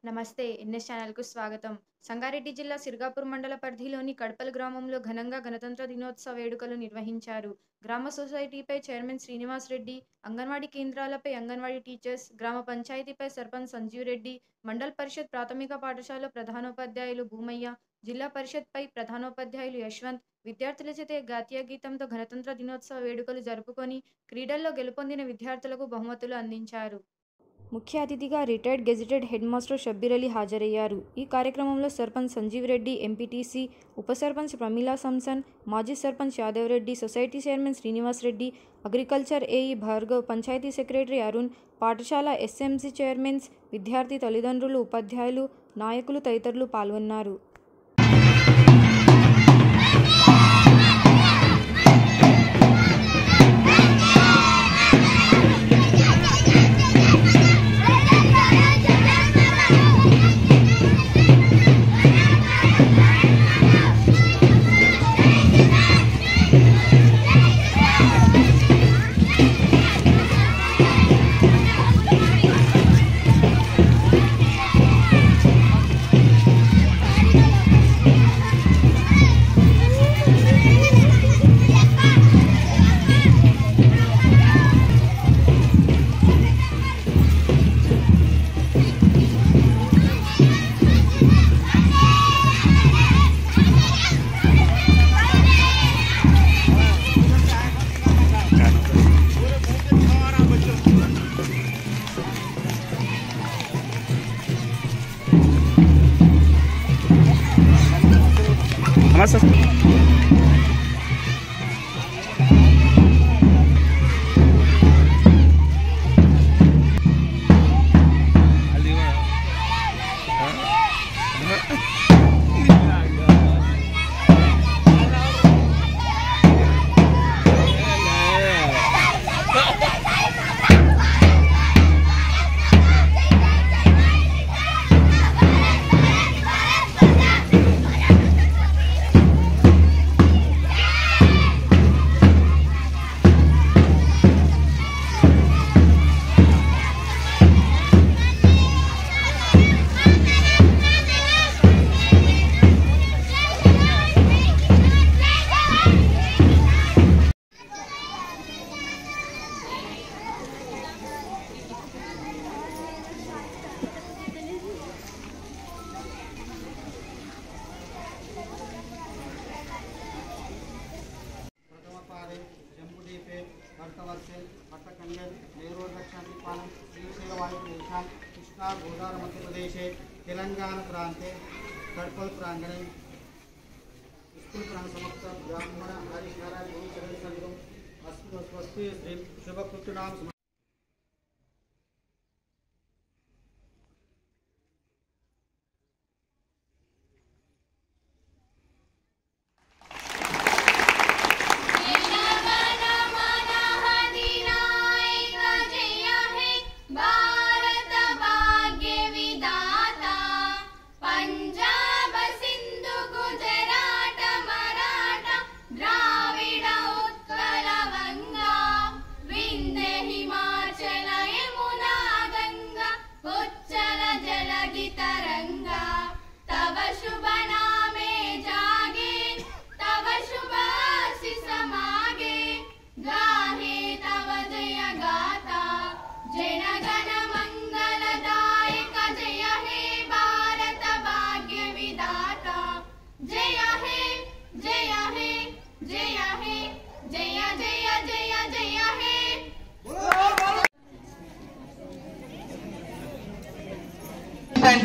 నమస్తే ఎన్ఎస్ ఛానల్‌కు స్వాగతం. సంగారెడ్డి జిల్లా సిర్గాపూర్ మండల పరిధిలోని కడపల్ గ్రామంలో ఘనంగా గణతంత్ర దినోత్సవ వేడుకలు నిర్వహించారు. గ్రామ సొసైటీపై చైర్మన్ శ్రీనివాస్ రెడ్డి, అంగన్వాడీ కేంద్రాలపై అంగన్వాడీ టీచర్స్, గ్రామ పంచాయతీపై సర్పంచ్ సంజీవ్ రెడ్డి, మండల్ పరిషత్ ప్రాథమిక పాఠశాల ప్రధానోపాధ్యాయులు భూమయ్య, జిల్లా పరిషత్పై ప్రధానోపాధ్యాయులు యశ్వంత్, విద్యార్థుల చేత జాతీయ గీతంతో గణతంత్ర దినోత్సవ వేడుకలు జరుపుకొని క్రీడల్లో గెలుపొందిన విద్యార్థులకు బహుమతులు అందించారు. ముఖ్య అతిథిగా retired gazetted head master Shabbir Ali హాజరయ్యారు. ఈ కార్యక్రమంలో సర్పంచ్ సంజీవ్ రెడ్డి, ఎంపీటీసీ, ఉప సర్పంచ్ ప్రమీలా సంసన్, మాజీ sarpanch Yadav Reddy, society chairman Srinivas Reddy, agriculture AE Bhargav, panchayat secretary Arun, పాఠశాల ఎస్ఎంసీ చైర్మన్స్, విద్యార్థి తల్లిదండ్రులు, ఉపాధ్యాయులు, నాయకులు తదితరులు పాల్గొన్నారు. कृष्णा गोदावरी मध्य प्रदेशे तेलंगाना प्रांते कड़पल प्रांगणे स्कूल प्रांग समस्त ब्राह्मण हरिहर गुरुचरण संगम स्वस्ति श्री शुभकृतनाम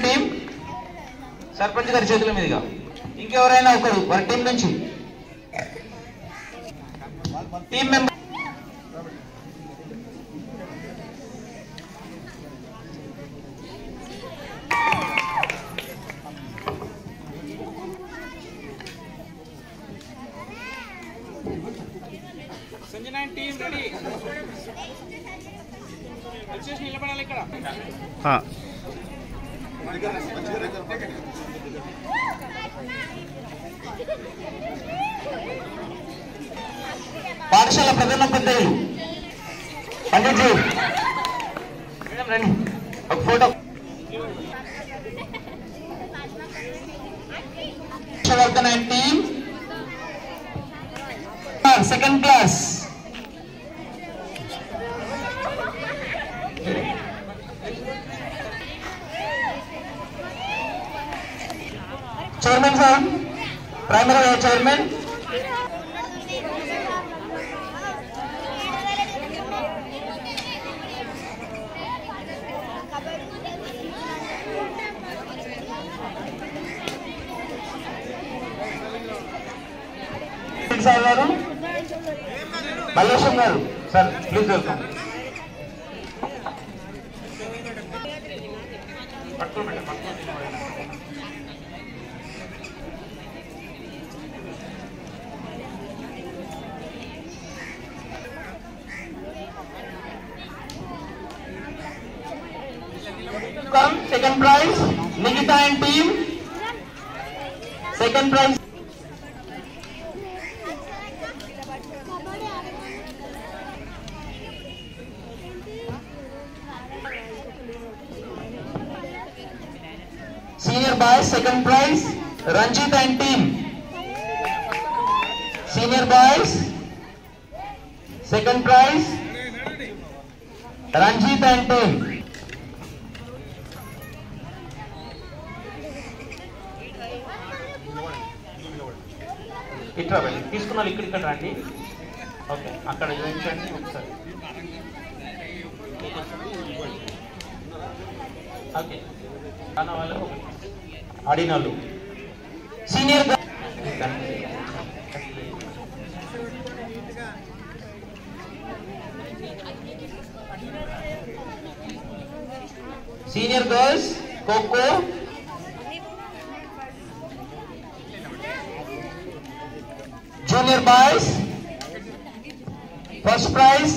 టీం సర్పంచ్ గారి చేతుల మీదుగా ఇంకెవరైనా ఒకరు వారి టీం నుంచి team member Sanjay team ready వచ్చేసి నిలబడాలి ఇక్కడ పాఠశాల ప్రధానోపాధ్యాయులు పండిట్జీ మేడం రండి ఒక photo chairman sir, primary vice chairman. Sir garu, Mallesham garu sir, please welcome. Second prize, Nikita and team. Second prize. Senior boys, second prize, Ranjit and team. Senior boys, second prize, Ranjit and team. ఇట్లా వెళ్ళి తీసుకున్న ఇక్కడ రండి. Okay, అక్కడ చూపించండి ఒకసారి. Okay, అన్న వాళ్ళు ఆడిన వాళ్ళు senior senior girls kho kho, junior boys, first prize